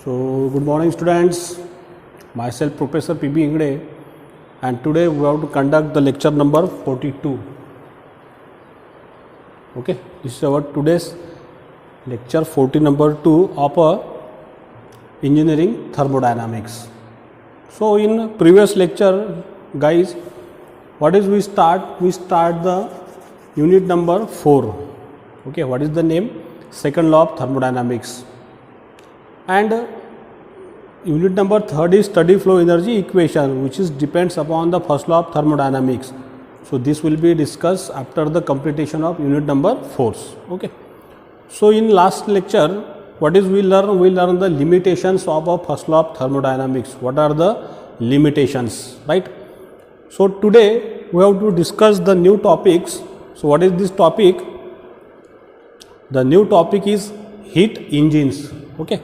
So, good morning students, myself Professor P.B. Ingde, and today we have to conduct the lecture number 42. Okay, this is our today's lecture 40 number 2 of engineering thermodynamics. So, in previous lecture guys, what is we start? We start the unit number 4. Okay, what is the name? Second law of thermodynamics. And unit number 3 is steady flow energy equation, which is depends upon the first law of thermodynamics. So this will be discussed after the completion of unit number 4. Okay. So in last lecture, what is we learn? We learn the limitations of a first law of thermodynamics. What are the limitations, right? So today we have to discuss the new topics. So what is this topic? The new topic is heat engines. Okay.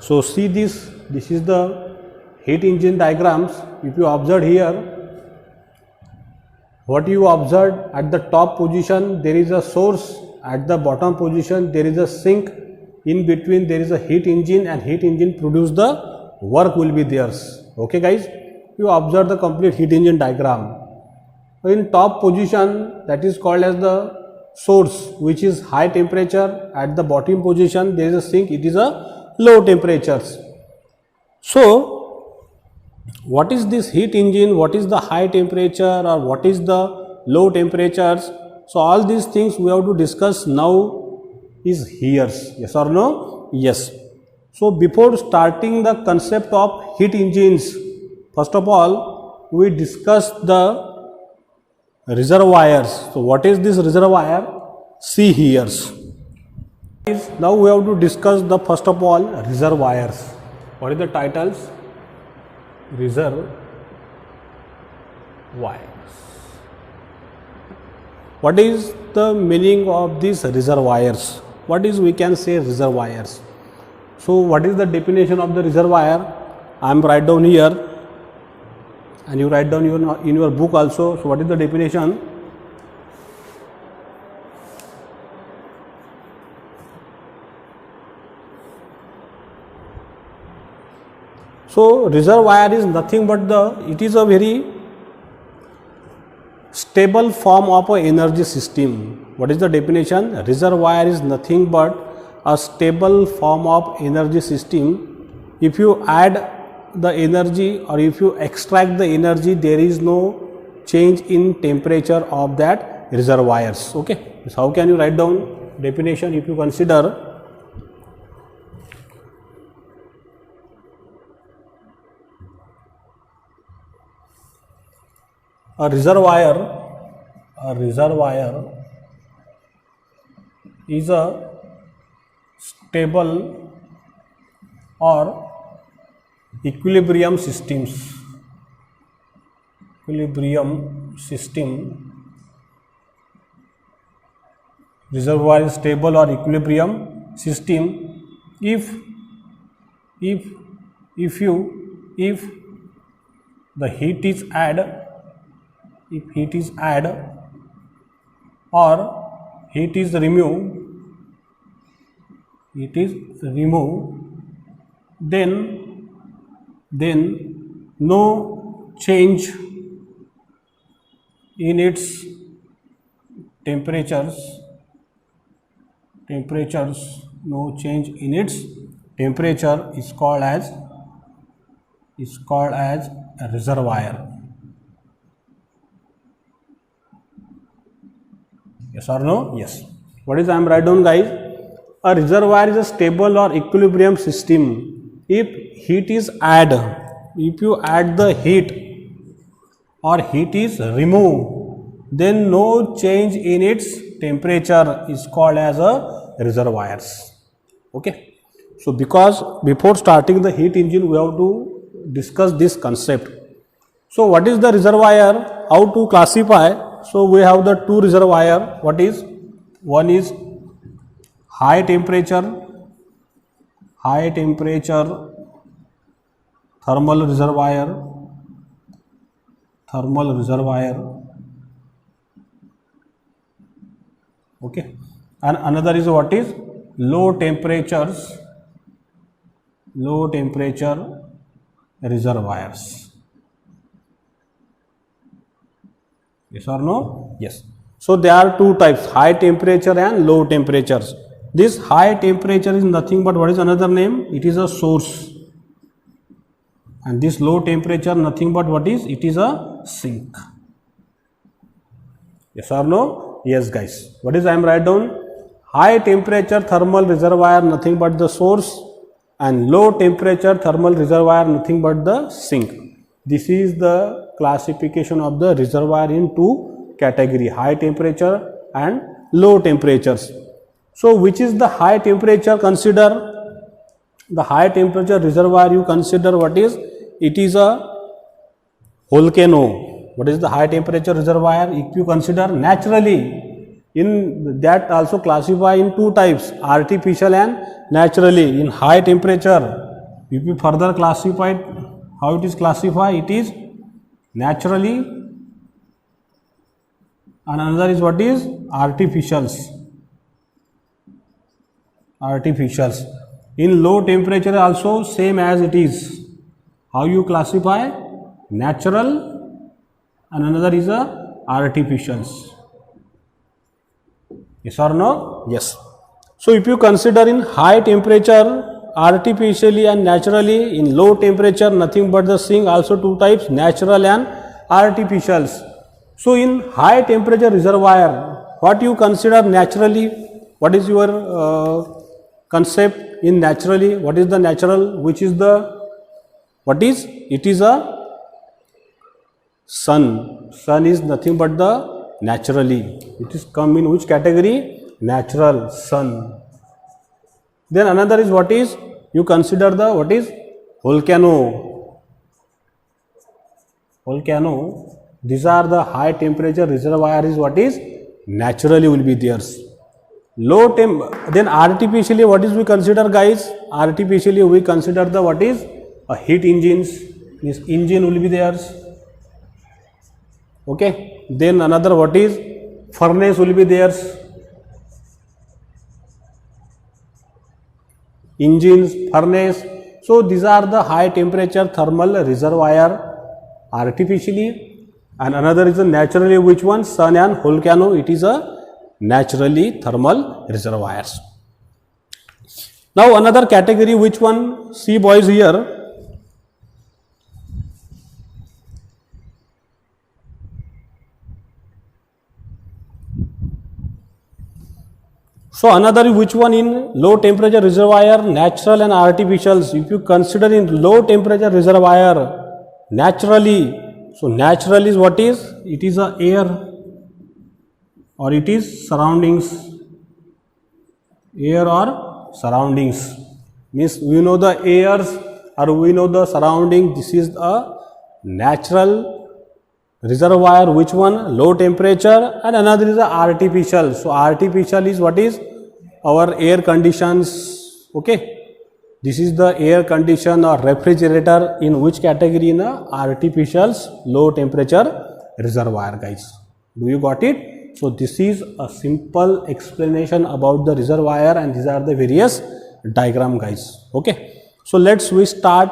So see this is the heat engine diagrams. If you observe here, what you observe at the top position there is a source, at the bottom position there is a sink, in between there is a heat engine, and heat engine produce the work will be theirs. Okay guys, you observe the complete heat engine diagram. In top position, that is called as the source, which is high temperature. At the bottom position there is a sink, it is a low temperatures. So what is this heat engine, what is the high temperature, or what is the low temperatures? So all these things we have to discuss now is here. Yes or no? Yes. So before starting the concept of heat engines, first of all we discuss the reservoirs. So what is this reservoir? See here. Now we have to discuss the first of all reservoirs. What is the titles? Reservoirs. What is the meaning of these reservoirs? What is we can say reservoirs? So what is the definition of the reservoir? I am write down here, and you write down in your book also. So what is the definition? So reservoir is nothing but it is a very stable form of a energy system. What is the definition? Reservoir is nothing but a stable form of energy system. If you add the energy or if you extract the energy, there is no change in temperature of that reservoirs. Okay. So how can you write down definition? If you consider a reservoir is a stable or equilibrium system. Reservoir is stable or equilibrium system if the heat is add, or heat is removed, then no change in its temperatures, no change in its temperature is called as a reservoir. Yes or no? Yes. What is I am write down guys? A reservoir is a stable or equilibrium system. If you add the heat or heat is removed, then no change in its temperature is called as a reservoirs. Okay. So because before starting the heat engine, we have to discuss this concept. So what is the reservoir? How to classify? So we have the two reservoir. What is? One is high temperature thermal reservoir. Okay. And another is what is low temperatures low temperature reservoirs. Yes or no? Yes. So there are two types, high temperature and low temperatures. This high temperature is nothing but what is another name? It is a source. And this low temperature nothing but what is? It is a sink. Yes or no? Yes guys. What is I am write down? High temperature thermal reservoir nothing but the source, and low temperature thermal reservoir nothing but the sink. This is the classification of the reservoir in two category, high temperature and low temperatures. So which is the high temperature? Consider the high temperature reservoir, you consider what is? It is a volcano. What is the high temperature reservoir? If you consider naturally, in that also classify in two types, artificial and naturally. In high temperature, if you further classify, how it is classified? It is naturally, and another is what is? Artificials. Artificials. In low temperature also same as it is. How you classify? Natural, and another is a artificials. Yes or no? Yes. So if you consider in high temperature artificially and naturally, in low temperature nothing but the sink, also two types, natural and artificials. So in high temperature reservoir, what you consider naturally? What is your concept in naturally? What is the natural? Which is the, what is? It is a sun. Sun is nothing but the naturally. It is come in which category? Natural, sun. Then another is what is? You consider the what is? Volcano. Volcano. These are the high temperature reservoir is what is? Naturally will be theirs. Low temp. Then artificially what is we consider guys? Artificially we consider the what is? A heat engines. This engine will be theirs. Okay. Then another what is? Furnace will be theirs. Engines, furnace. So these are the high temperature thermal reservoir artificially, and another is a naturally, which one? Sun and volcano. It is a naturally thermal reservoirs. Now another category, which one? See boys here. So another which one in low temperature reservoir, natural and artificials. If you consider in low temperature reservoir, naturally, so natural is what is? It is a air, or it is surroundings. Air or surroundings. Means we know the airs or we know the surrounding. This is a natural reservoir, which one? Low temperature, and another is a artificial. So artificial is what is? Our air conditions. Okay, this is the air condition or refrigerator in which category? In a artificials low temperature reservoir guys. Do you got it? So this is a simple explanation about the reservoir, and these are the various diagram guys. Okay, so we start.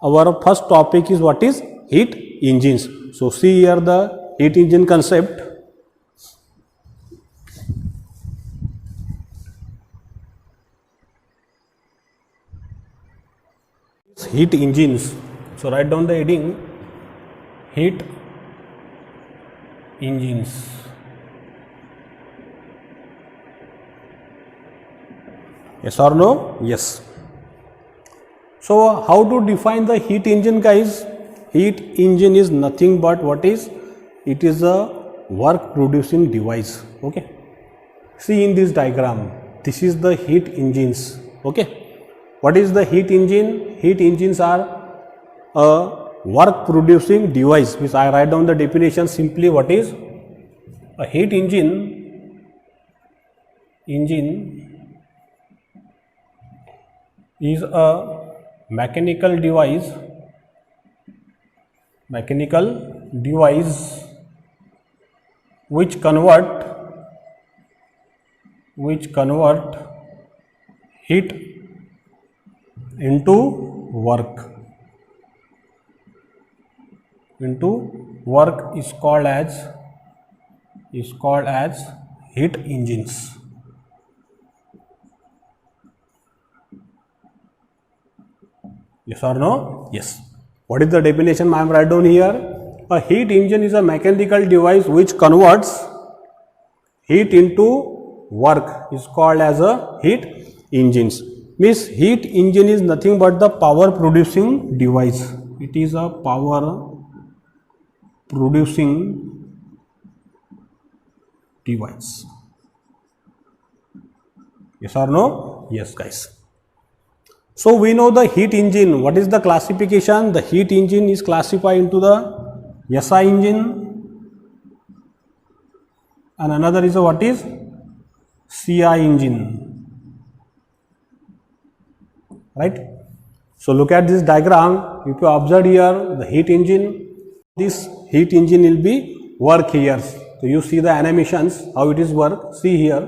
Our first topic is what is? Heat engines. So see here the heat engine concept. Heat engines. So write down the heading, heat engines. Yes or no? Yes. So how to define the heat engine guys? Heat engine is nothing but what is? It is a work producing device. Okay. See in this diagram, this is the heat engines. Okay. What is the heat engine? Heat engines are a work producing device. Which I write down the definition simply. What is a heat engine? Engine is a mechanical device which convert heat into work. Into work is called as heat engines. Yes or no? Yes. What is the definition I am write down here? A heat engine is a mechanical device which converts heat into work, is called as a heat engines. Means heat engine is nothing but the power producing device. It is a power producing device. Yes or no? Yes, guys. So we know the heat engine. What is the classification? The heat engine is classified into the SI engine, and another is what is CI engine, right? So look at this diagram. If you observe here the heat engine, this heat engine will be work here. So you see the animations how it is work. See here.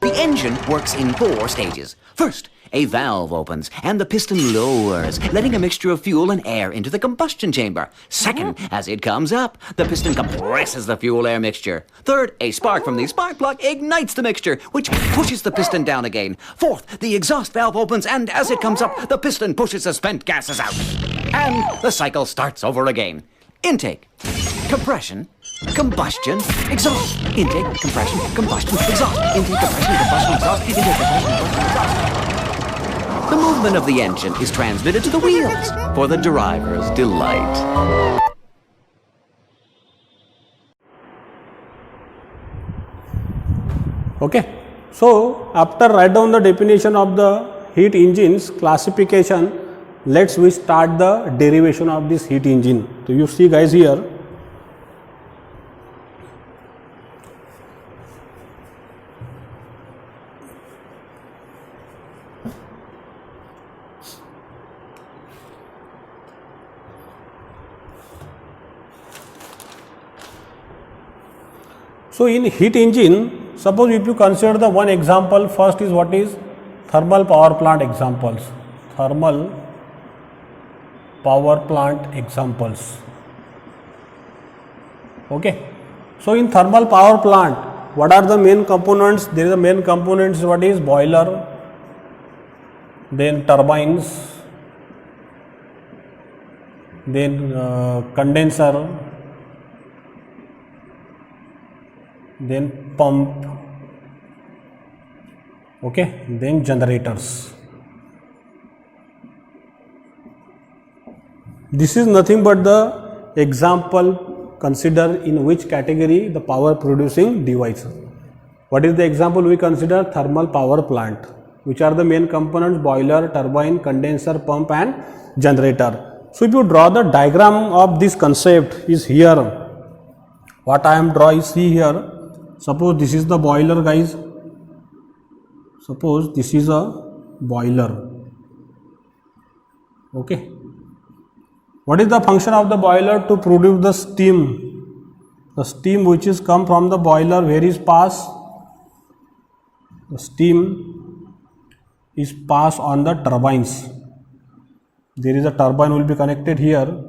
The engine works in 4 stages. First, a valve opens and the piston lowers, letting a mixture of fuel and air into the combustion chamber. Second, as it comes up, the piston compresses the fuel-air mixture. Third, a spark from the spark plug ignites the mixture, which pushes the piston down again. Fourth, the exhaust valve opens and as it comes up, the piston pushes the spent gases out. And the cycle starts over again. Intake, compression, combustion, exhaust. Intake, compression, combustion, exhaust. Intake, compression, combustion, exhaust. Intake, compression, combustion, exhaust. The movement of the engine is transmitted to the wheels for the driver's delight. Okay. So after write down the definition of the heat engines classification, let's we start the derivation of this heat engine. So you see guys here. So in heat engine, suppose if you consider the one example, first is what is thermal power plant examples. Thermal power plant examples. Okay. So in thermal power plant, what are the main components? There is the main components, what is boiler, then turbines, then condenser, then pump, okay, then generators. This is nothing but the example consider in which category the power producing device. What is the example we consider? Thermal power plant. Which are the main components? Boiler, turbine, condenser, pump and generator. So if you draw the diagram of this concept is here. What I am drawing, see here. Suppose this is the boiler, guys. Suppose this is a boiler. Okay. What is the function of the boiler? To produce the steam. The steam which is come from the boiler, where is pass? The steam is passed on the turbines. There is a turbine will be connected here.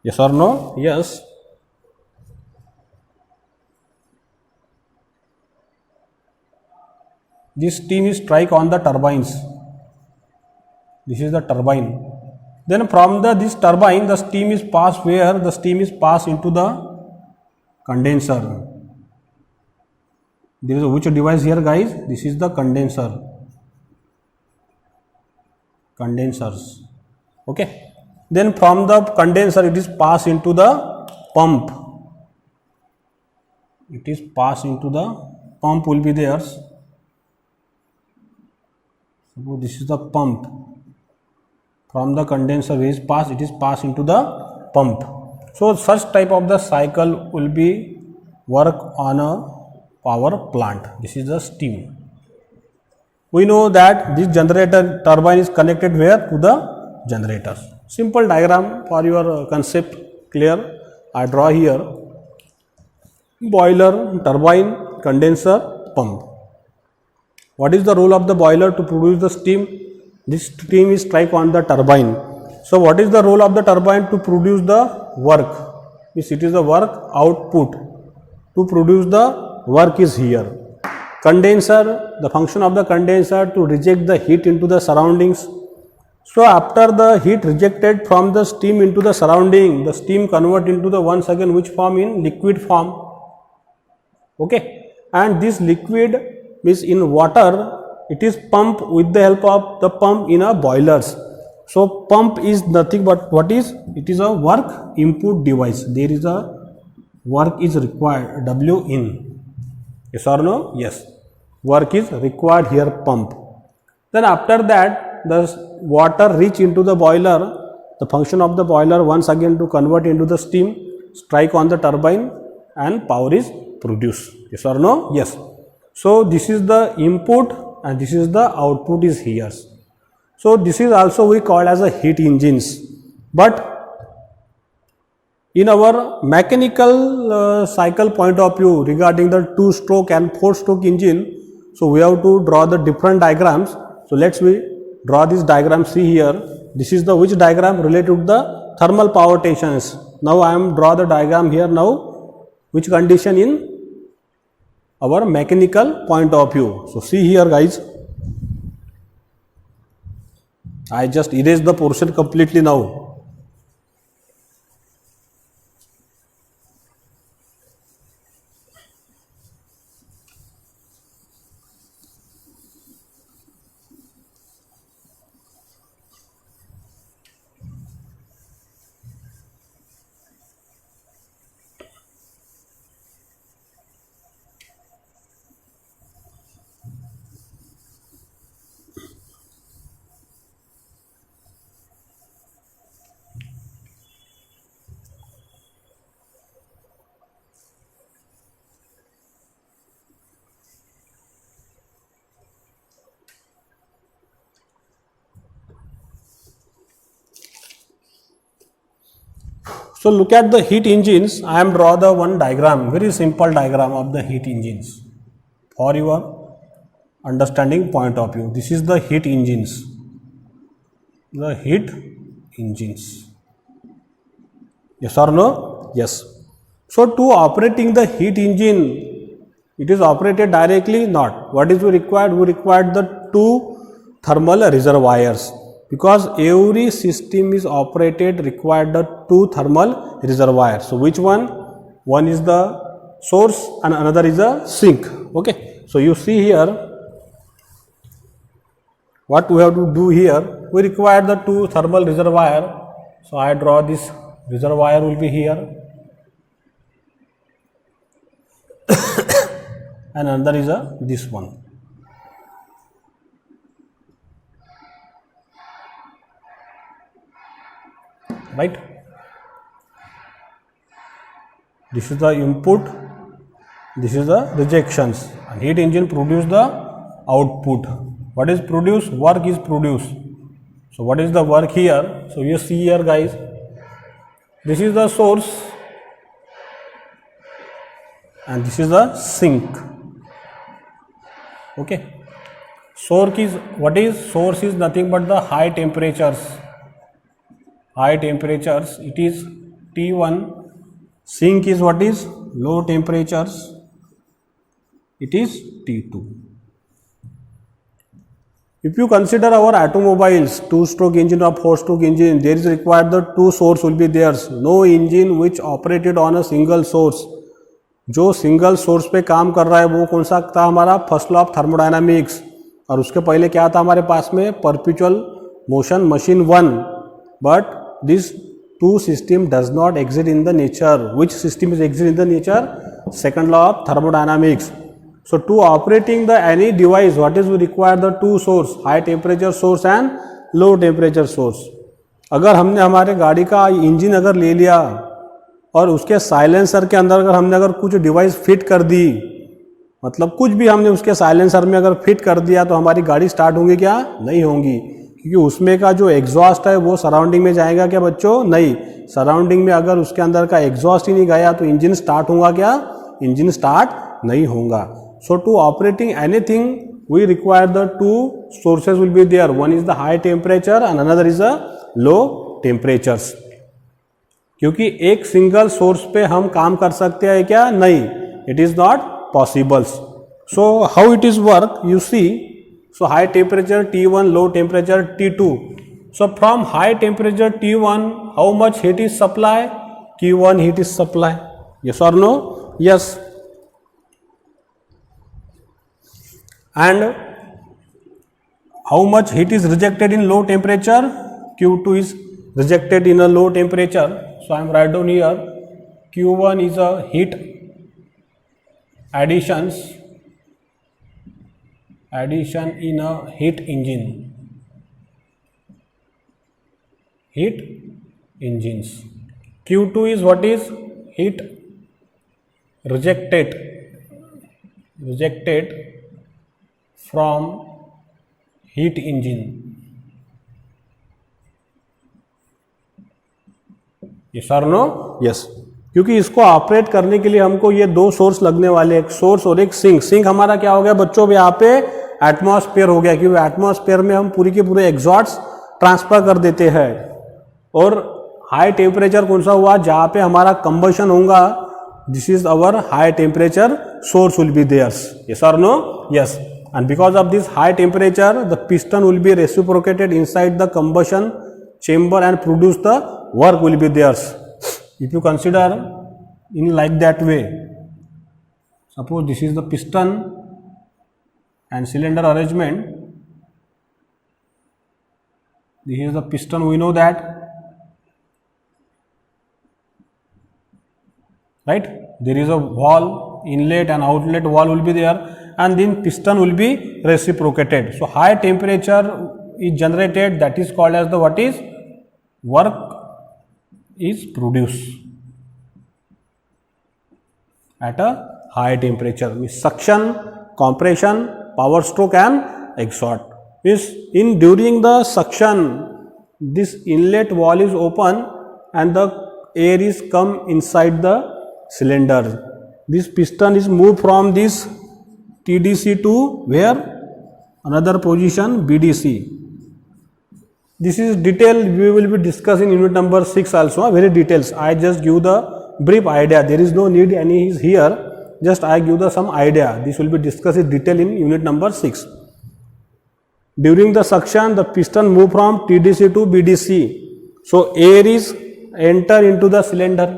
Yes or no? Yes. This steam is strike on the turbines. This is the turbine. Then from this turbine, the steam is passed where? The steam is passed into the condenser. There is a which device here, guys? This is the condenser. Condensers. Okay. Then from the condenser, it is passed into the pump. It is passed into the pump will be there. Suppose this is the pump. From the condenser is passed, it is passed into the pump. So such type of the cycle will be work on a power plant. This is the steam. We know that this generator turbine is connected where? To the generators. Simple diagram for your concept clear. I draw here boiler, turbine, condenser, pump. What is the role of the boiler to produce the steam? This steam is strike on the turbine. So what is the role of the turbine to produce the work? Means it is the work output. To produce the work is here. Condenser, the function of the condenser to reject the heat into the surroundings. So after the heat rejected from the steam into the surrounding, the steam convert into the once again which form? In liquid form. Okay, and this liquid means in water, it is pumped with the help of the pump in a boilers. So pump is nothing but what is? It is a work input device. There is a work is required, W in. Yes or no? Yes. Work is required here, pump. Then after that, the water reach into the boiler. The function of the boiler once again to convert into the steam, strike on the turbine, and power is produced. Yes or no? Yes. So this is the input and this is the output is here. So this is also we call as a heat engines. But in our mechanical cycle point of view regarding the 2-stroke and 4-stroke engine, so we have to draw the different diagrams. So let's we draw this diagram. See here, this is the which diagram related to the thermal power tensions. Now I am draw the diagram here now, which condition in our mechanical point of view. So see here guys, I just erase the portion completely now. So look at the heat engines. I am draw the one diagram, very simple diagram of the heat engines for your understanding point of view. This is the heat engines. The heat engines. Yes or no? Yes. So to operating the heat engine, it is operated directly? Not. What is required? We required the 2 thermal reservoirs. Because every system is operated required the 2 thermal reservoirs. So which one? One is the source and another is a sink. Okay. So you see here, what we have to do here, we require the 2 thermal reservoir. So I draw this reservoir will be here and another is a this one. Right? This is the input, this is the rejections, and heat engine produce the output. What is produced? Work is produced. So what is the work here? So you see here guys, this is the source and this is the sink. Okay. Source is, what is? Source is nothing but the high temperatures. High temperatures, it is T1. Sink is what is? Low temperatures, it is T2. If you consider our automobiles, 2-stroke engine or 4-stroke engine, there is required the 2 source will be there. No engine which operated on a single source. जो single source पे काम कर रहा है वो कौन सा था हमारा? First law of thermodynamics. और उसके पहले क्या था हमारे पास में? Perpetual motion machine 1. But this 2 system does not exist in the nature. Which system is exist in the nature? Second law of thermodynamics. So to operating the any device, what is we require? The 2 source, high temperature source and low temperature source. अगर हमने हमारे गाड़ी का engine अगर ले लिया और उसके साइलेंसर के अंदर अगर कुछ डिवाइस फिट कर दी, मतलब कुछ भी हमने उसके साइलेंसर में अगर फिट कर दिया तो हमारी गाड़ी स्टार्ट होंगी क्या? नहीं होंगी, क्योंकि उसमें का जो एग्जॉस्ट है वो सराउंडिंग में जाएगा क्या बच्चों? नहीं, सराउंडिंग में अगर उसके अंदर का एग्जॉस्ट ही नहीं गया तो इंजन स्टार्ट होगा क्या? इंजन स्टार्ट नहीं होगा. So to operating anything we require the two sources will be there. One is the high temperature and another is a low temperatures. क्योंकि एक सिंगल सोर्स पे हम काम कर सकते हैं क्या? नहीं, it is not possible. So how it is work you see. So high temperature T1, low temperature T2. So from high temperature T1, how much heat is supply? Q1 heat is supply. Yes or no? Yes. And how much heat is rejected in low temperature? Q2 is rejected in a low temperature. So I am write down here. Q1 is a heat addition in a heat engine. Heat engines. Q2 is what is? Heat rejected from heat engine. Yes or no? Yes. क्योंकि इसको operate करने के लिए हमको ये दो source लगने वाले, एक सोर्स और एक सिंक. सिंक हमारा क्या हो गया बच्चों? यहाँ पे एटमॉस्फेयर हो गया, क्योंकि एटमॉस्फेयर में हम पूरी के पूरे एग्जॉस्ट ट्रांसफर कर देते हैं. और हाई टेम्परेचर कौन सा हुआ? जहाँ पे हमारा कंबशन होगा. This is our high temperature source will be there's. Yes और no? Yes. And because of this high temperature the piston will be reciprocated inside the combustion chamber and produce the work will be there's. If you consider in like that way, suppose this is the piston and cylinder arrangement. This is the piston, we know that, right? There is a valve, inlet and outlet valve will be there, and then piston will be reciprocated. So high temperature is generated, that is called as the what is? Work is produced at a high temperature. Means suction, compression, power stroke and exhaust. Means in during the suction this inlet wall is open and the air is come inside the cylinder. This piston is moved from this TDC to where? Another position BDC. This is detail we will be discussing in unit number 6 also, very details. I just give the brief idea. There is no need any is here. Just I give the some idea. This will be discussed in detail in unit number 6. During the suction, the piston move from TDC to BDC. So air is enter into the cylinder.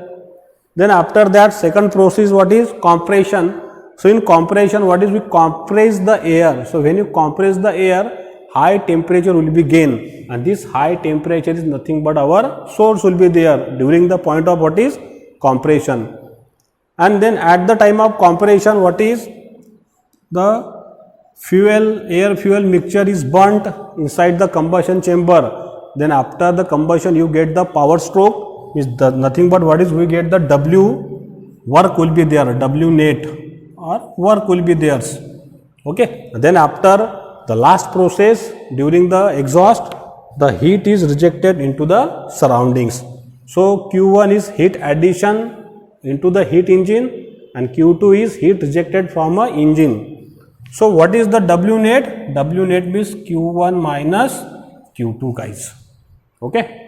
Then after that, second process what is? Compression. So in compression, what is? We compress the air. So when you compress the air, high temperature will be gained, and this high temperature is nothing but our source will be there during the point of what is? Compression. And then at the time of compression, what is? The fuel, air fuel mixture is burnt inside the combustion chamber. Then after the combustion you get the power stroke, is the nothing but what is? We get the W work will be there, W net or work will be theirs. Okay. Then after the last process, during the exhaust, the heat is rejected into the surroundings. So Q1 is heat addition into the heat engine and Q2 is heat rejected from a engine. So what is the W net? W net means Q1 minus Q2 guys. Okay.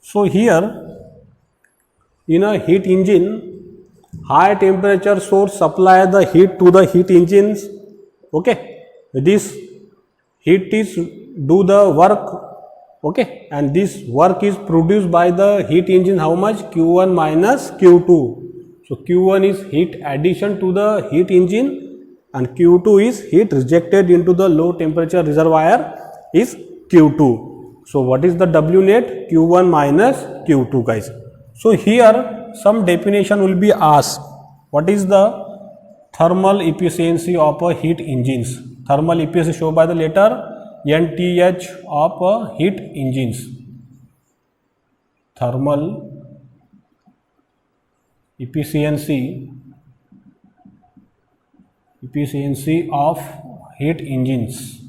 So here in a heat engine, high temperature source supply the heat to the heat engines. Okay, this heat is do the work. Okay, and this work is produced by the heat engine. How much? Q1 minus Q2. So Q1 is heat addition to the heat engine and Q2 is heat rejected into the low temperature reservoir is Q2. So what is the W net? Q1 minus Q2 guys. So here some definition will be asked. What is the thermal efficiency of a heat engines? Thermal efficiency shown by the letter NTH of heat engines, thermal efficiency of heat engines.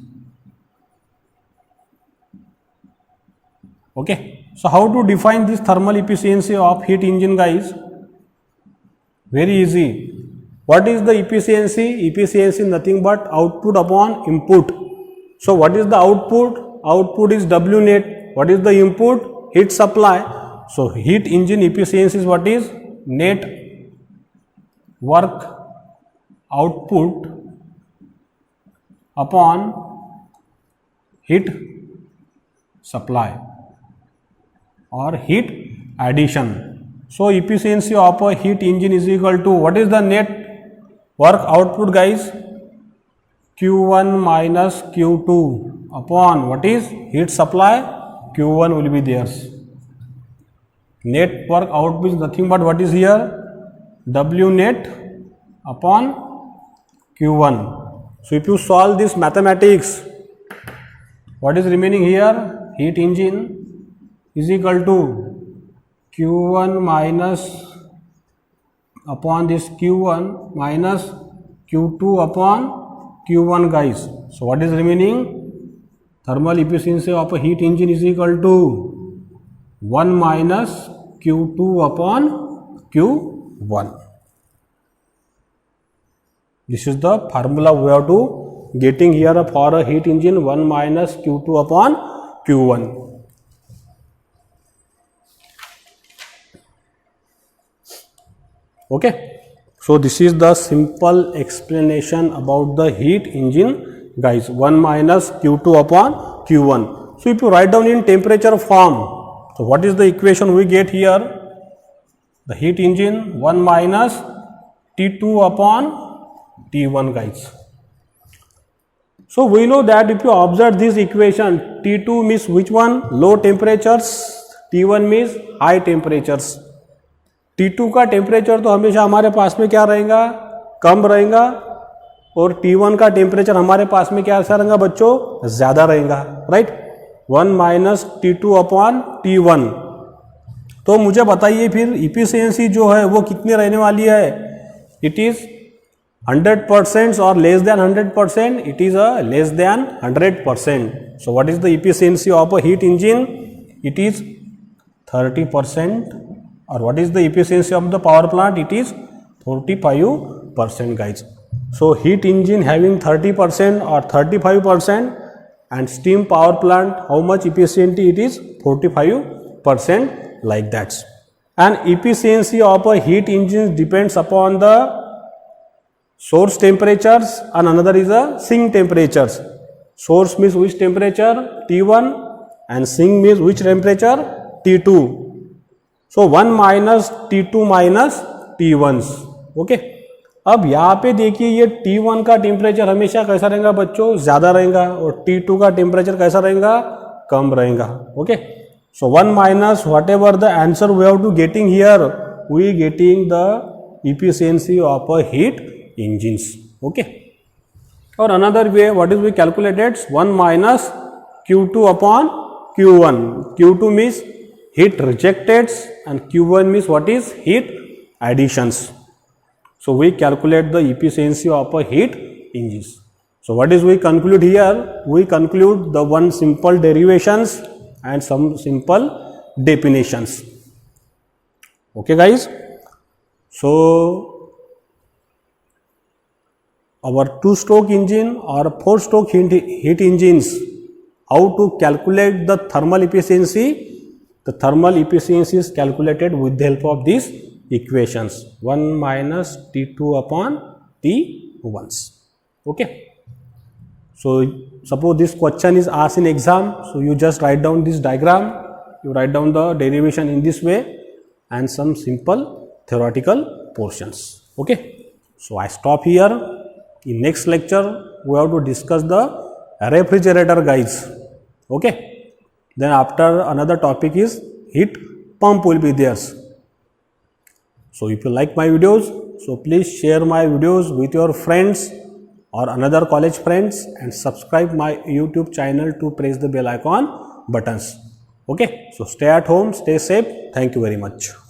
Okay, so how to define this thermal efficiency of heat engine, guys? Very easy. What is the efficiency? Efficiency is nothing but output upon input. So what is the output? Output is W net. What is the input? Heat supply. So heat engine efficiency is what is? Net work output upon heat supply or heat addition. So efficiency of a heat engine is equal to, what is the net work output, guys? Q1 minus Q2 upon what is heat supply? Q1 will be theirs. Net work output is nothing but what is here? W net upon Q1. So if you solve this mathematics, what is remaining here? Heat engine is equal to Q1 minus upon this Q1 minus Q2 upon Q1, guys. So what is remaining? Thermal efficiency of a heat engine is equal to 1 minus Q2 upon Q1. This is the formula we have to getting here for a heat engine, 1 minus Q2 upon Q1. Okay, so this is the simple explanation about the heat engine, guys. 1 minus Q2 upon Q1. So if you write down in temperature form, so what is the equation we get here? The heat engine 1 minus T2 upon T1, guys. So we know that if you observe this equation, T2 means which one? Low temperatures, T1 means high temperatures. T2 का temperature तो हमेशा हमारे पास में क्या रहेगा? कम रहेगा, और T1 का टेम्परेचर हमारे पास में क्या रहेगा बच्चों? ज़्यादा रहेगा, right? 1 minus T2 upon T1. तो मुझे बताइए फिर इफिशियंसी जो है वो कितनी रहने वाली है? इट इज़ 100% और less than 100%? It is a less than 100%. So what is the efficiency of a heat engine? It is 30%. or what is the efficiency of the power plant? It is 45%, guys. So heat engine having 30% or 35%, and steam power plant how much efficiency? It is 45%, like that. And efficiency of a heat engine depends upon the source temperatures, and another is a sink temperatures. Source means which temperature? T1, and sink means which temperature? T2. So 1 minus T2 minus T1. Okay, अब यहाँ पे देखिए ये T1 का temperature हमेशा कैसा रहेगा बच्चों? ज़्यादा रहेगा, और T2 का टेम्परेचर कैसा रहेगा? कम रहेगा. Okay, so 1 minus whatever the answer we have to getting here, we getting the efficiency of a heat engines. Okay, और another way what is we calculated? 1 minus Q2 upon Q1. Q2 means heat rejected and Q1 means what is? Heat additions. So we calculate the efficiency of a heat engines. So what is we conclude here? We conclude the one simple derivations and some simple definitions. Okay, guys. So our 2-stroke engine or 4-stroke heat engines, how to calculate the thermal efficiency? The thermal efficiency is calculated with the help of these equations, 1 minus T2 upon T1. Okay. So suppose this question is asked in exam, so you just write down this diagram, you write down the derivation in this way, and some simple theoretical portions. Okay. So I stop here. In next lecture we have to discuss the refrigerator, guys. Okay. Then after another topic is heat pump will be there. So if you like my videos, so please share my videos with your friends or another college friends, and subscribe my YouTube channel to press the bell icon buttons. Okay, so stay at home, stay safe. Thank you very much.